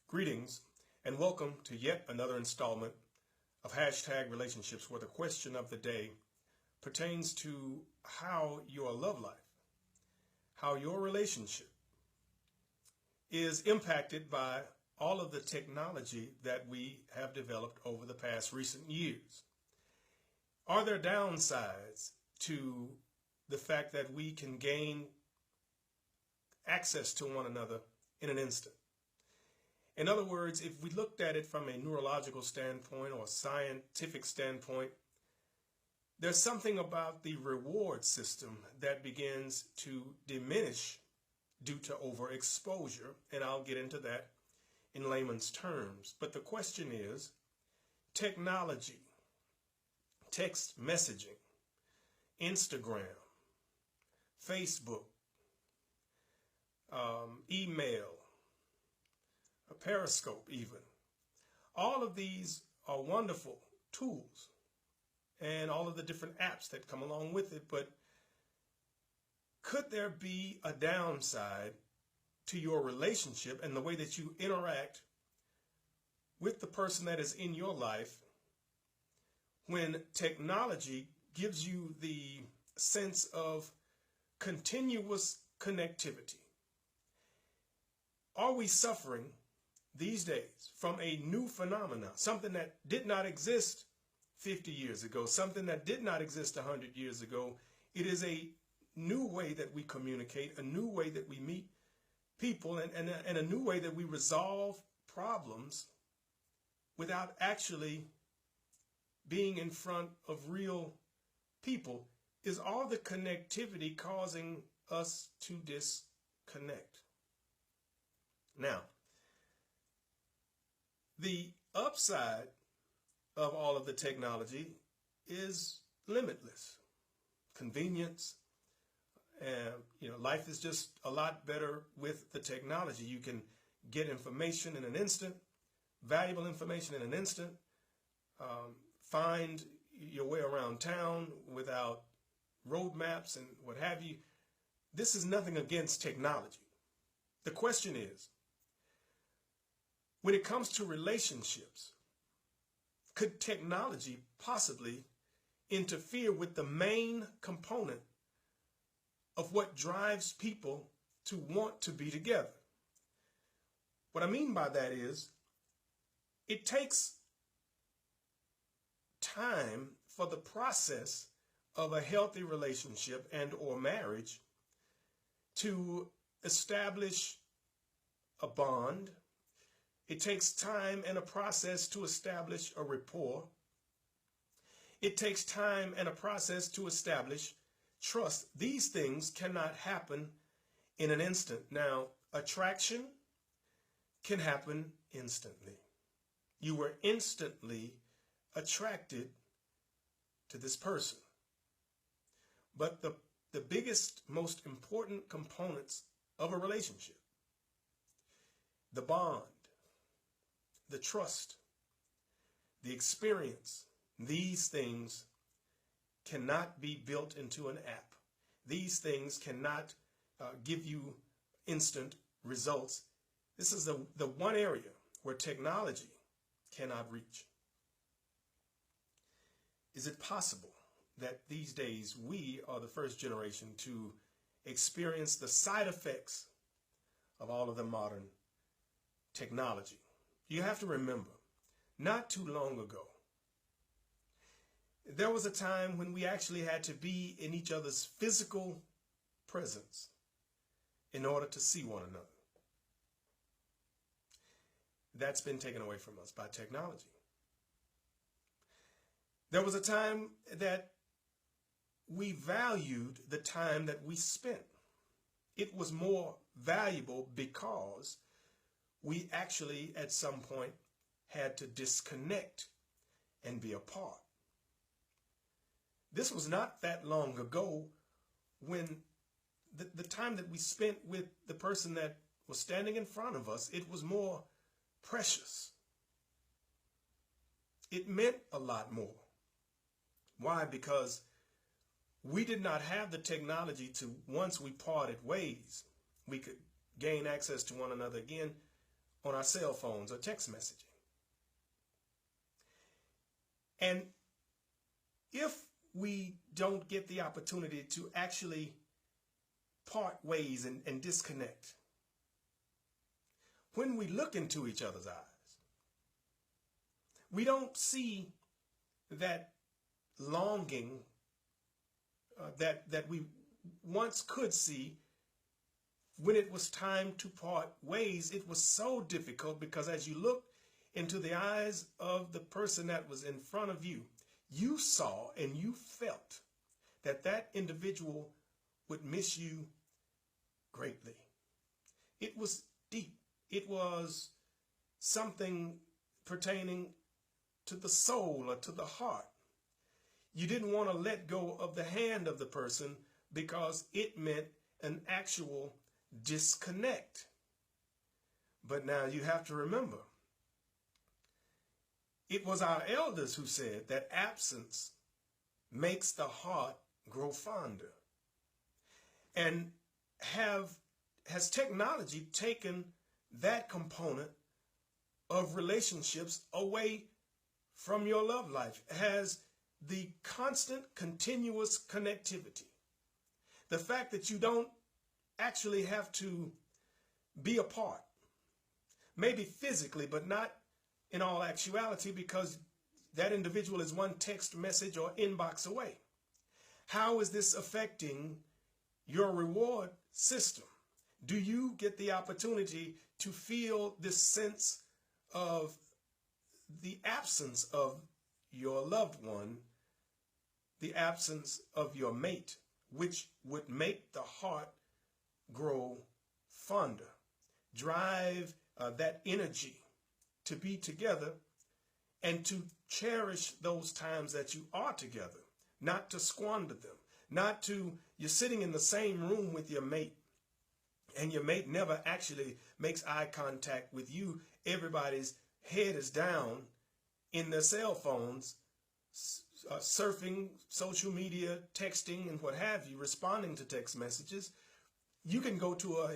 Greetings and welcome to yet another installment of Hashtag Relationships, where the question of the day pertains to how your love life, how your relationship is impacted by all of the technology that we have developed over the past recent years. Are there downsides to the fact that we can gain access to one another in an instant? In other words, if we looked at it from a neurological standpoint or a scientific standpoint, there's something about the reward system that begins to diminish due to overexposure, and I'll get into that in layman's terms. But the question is, technology, text messaging, Instagram, Facebook, email, a Periscope even. All of these are wonderful tools and all of the different apps that come along with it, but could there be a downside to your relationship and the way that you interact with the person that is in your life when technology gives you the sense of continuous connectivity? Are we suffering these days from a new phenomenon, something that did not exist 50 years ago, something that did not exist 100 years ago? It is a new way that we communicate, a new way that we meet people, and a new way that we resolve problems without actually being in front of real people. Is all the connectivity causing us to disconnect? Now, the upside of all of the technology is limitless. Convenience, and life is just a lot better with the technology. You can get information in an instant, valuable information in an instant, find your way around town without road maps and what have you. This is nothing against technology. The question is, when it comes to relationships, could technology possibly interfere with the main component of what drives people to want to be together? What I mean by that is, it takes time for the process of a healthy relationship and or marriage to establish a bond. It takes time and a process to establish a rapport. It takes time and a process to establish trust. These things cannot happen in an instant. Now, attraction can happen instantly. You were instantly attracted to this person. But the biggest, most important components of a relationship, the bond, the trust, the experience, these things cannot be built into an app. These things cannot give you instant results. This is the one area where technology cannot reach. Is it possible that these days we are the first generation to experience the side effects of all of the modern technology? You have to remember, not too long ago, there was a time when we actually had to be in each other's physical presence in order to see one another. That's been taken away from us by technology. There was a time that we valued the time that we spent. It was more valuable because we actually at some point had to disconnect and be apart. This was not that long ago when the time that we spent with the person that was standing in front of us, it was more precious. It meant a lot more. Why? Because we did not have the technology to, once we parted ways, we could gain access to one another again. on our cell phones or text messaging. And if we don't get the opportunity to actually part ways and disconnect, when we look into each other's eyes, we don't see that longing that we once could see. When it was time to part ways, it was so difficult because as you looked into the eyes of the person that was in front of you, you saw and you felt that that individual would miss you greatly. It was deep. It was something pertaining to the soul or to the heart. You didn't want to let go of the hand of the person because it meant an actual disconnect. But now you have to remember, it was our elders who said that absence makes the heart grow fonder. And has technology taken that component of relationships away from your love life? Has the constant, continuous connectivity, the fact that you don't actually have to be apart, maybe physically, but not in all actuality, because that individual is one text message or inbox away. How is this affecting your reward system? Do you get the opportunity to feel this sense of the absence of your loved one, the absence of your mate, which would make the heart grow fonder, drive that energy to be together and to cherish those times that you are together, not to squander them, not to, you're sitting in the same room with your mate and your mate never actually makes eye contact with you. Everybody's head is down in their cell phones, surfing social media, texting, and what have you, responding to text messages. You can go to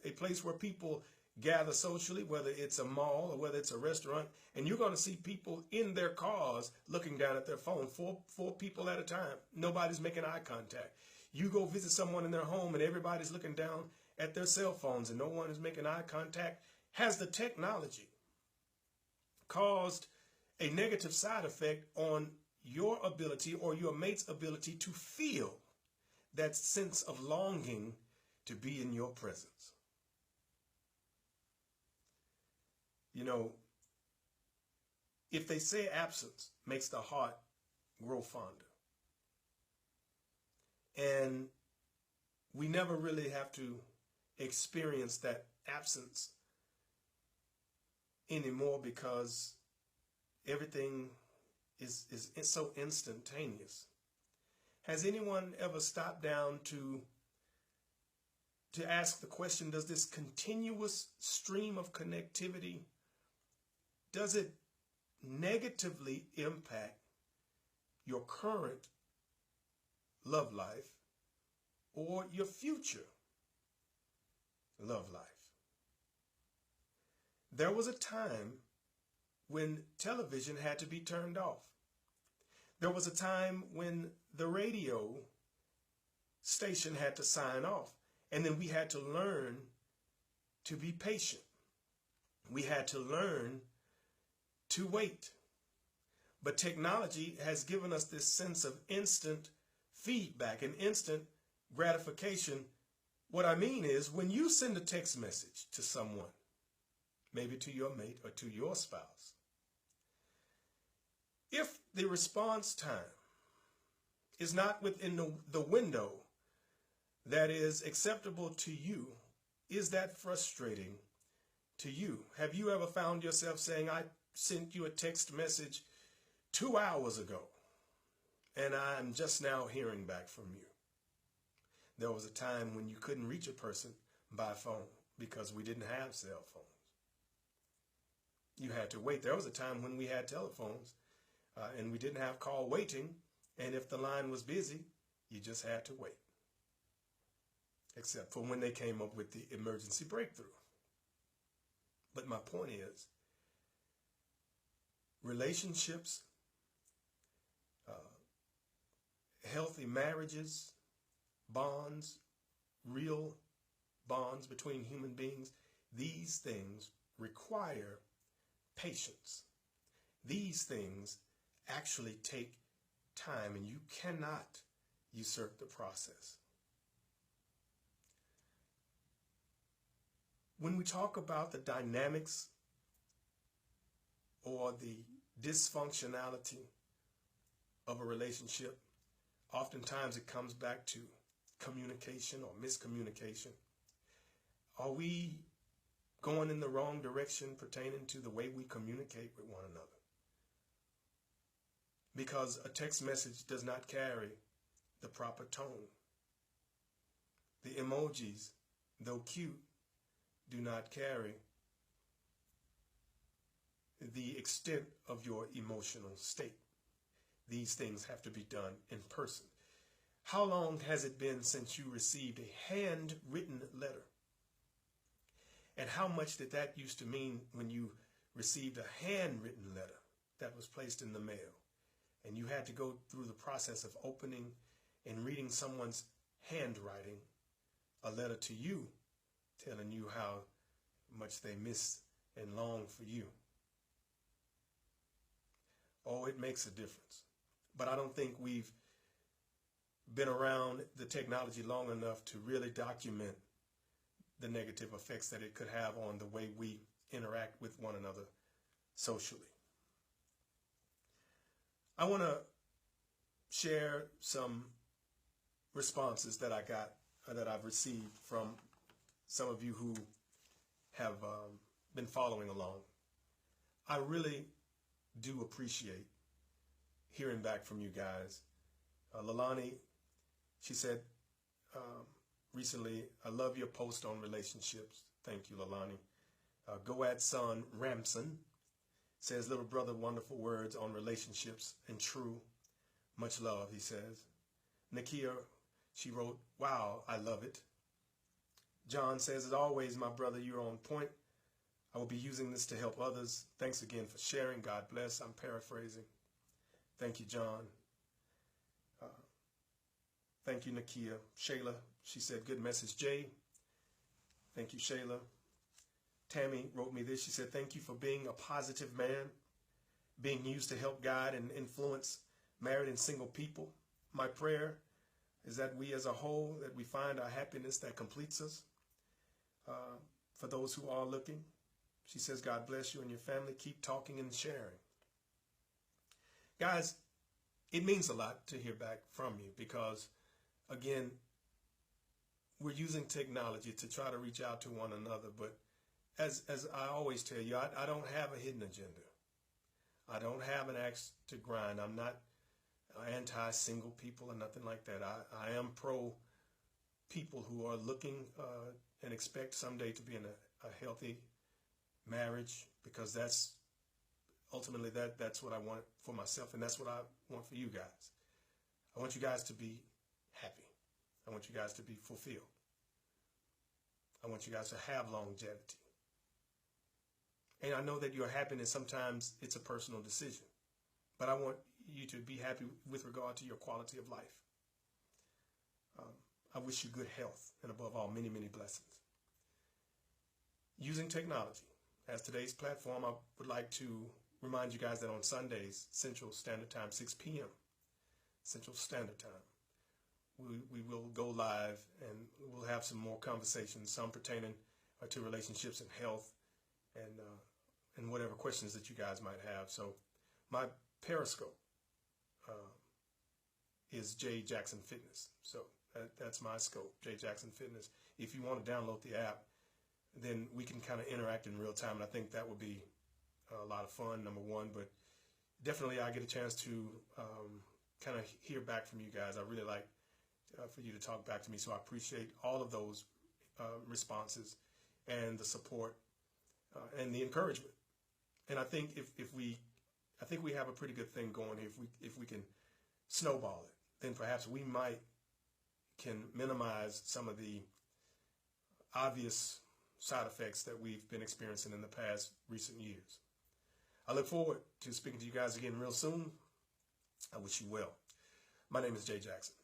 a place where people gather socially, whether it's a mall or whether it's a restaurant, and you're going to see people in their cars looking down at their phone, four people at a time. Nobody's making eye contact. You go visit someone in their home and everybody's looking down at their cell phones and no one is making eye contact. Has the technology caused a negative side effect on your ability or your mate's ability to feel that sense of longing to be in your presence? You know, if they say absence makes the heart grow fonder, and we never really have to experience that absence anymore because everything is so instantaneous. Has anyone ever stopped down to ask the question, does this continuous stream of connectivity, does it negatively impact your current love life or your future love life? There was a time when television had to be turned off. There was a time when the radio station had to sign off, and then we had to learn to be patient. We had to learn to wait. But technology has given us this sense of instant feedback and instant gratification. What I mean is, when you send a text message to someone, maybe to your mate or to your spouse, if the response time is not within the window that is acceptable to you, is that frustrating to you? Have you ever found yourself saying, I sent you a text message 2 hours ago and I'm just now hearing back from you? There was a time when you couldn't reach a person by phone because we didn't have cell phones. You had to wait. There was a time when we had telephones and we didn't have call waiting, and if the line was busy, you just had to wait. Except for when they came up with the emergency breakthrough. But my point is, relationships, healthy marriages, bonds, real bonds between human beings, these things require patience. These things actually take time, and you cannot usurp the process. When we talk about the dynamics or the dysfunctionality of a relationship, oftentimes it comes back to communication or miscommunication. Are we going in the wrong direction pertaining to the way we communicate with one another? Because a text message does not carry the proper tone. The emojis, though cute, do not carry the extent of your emotional state. These things have to be done in person. How long has it been since you received a handwritten letter? And how much did that used to mean when you received a handwritten letter that was placed in the mail? And you had to go through the process of opening and reading someone's handwriting, a letter to you, telling you how much they miss and long for you. Oh, it makes a difference. But I don't think we've been around the technology long enough to really document the negative effects that it could have on the way we interact with one another socially. I want to share some responses that I got, that I've received from some of you who have been following along. I really do appreciate hearing back from you guys. Lalani, she said recently, I love your post on relationships. Thank you, Lalani. Goat's son, Ramson, says, little brother, wonderful words on relationships and true. Much love, he says. Nakia, she wrote, wow, I love it. John says, as always, my brother, you're on point. I will be using this to help others. Thanks again for sharing. God bless. I'm paraphrasing. Thank you, John. Thank you, Nakia. Shayla, she said, good message, Jay. Thank you, Shayla. Tammy wrote me this. She said, thank you for being a positive man, being used to help guide and influence married and single people. My prayer is that we as a whole, that we find our happiness that completes us. For those who are looking, she says, God bless you and your family. Keep talking and sharing. Guys, it means a lot to hear back from you because, again, we're using technology to try to reach out to one another. But as I always tell you, I don't have a hidden agenda. I don't have an axe to grind. I'm not anti-single people or nothing like that. I am pro people who are looking and expect someday to be in a healthy marriage, because that's ultimately that's what I want for myself, and that's what I want for you guys. I want you guys to be happy. I want you guys to be fulfilled. I want you guys to have longevity. And I know that your happiness, sometimes it's a personal decision, but I want you to be happy with regard to your quality of life. I wish you good health and, above all, many, many blessings. Using technology as today's platform, I would like to remind you guys that on Sundays, Central Standard Time, 6 p.m. Central Standard Time, we will go live and we'll have some more conversations, some pertaining to relationships and health and whatever questions that you guys might have. So my Periscope is J Jackson Fitness. So that's my scope, J Jackson Fitness. If you want to download the app, then we can kind of interact in real time. And I think that would be a lot of fun, number one. But definitely I get a chance to kind of hear back from you guys. I really like for you to talk back to me. So I appreciate all of those responses and the support and the encouragement. And I think if we have a pretty good thing going here. If we can snowball it, then perhaps we can minimize some of the obvious side effects that we've been experiencing in the past recent years. I look forward to speaking to you guys again real soon. I wish you well. My name is Jay Jackson.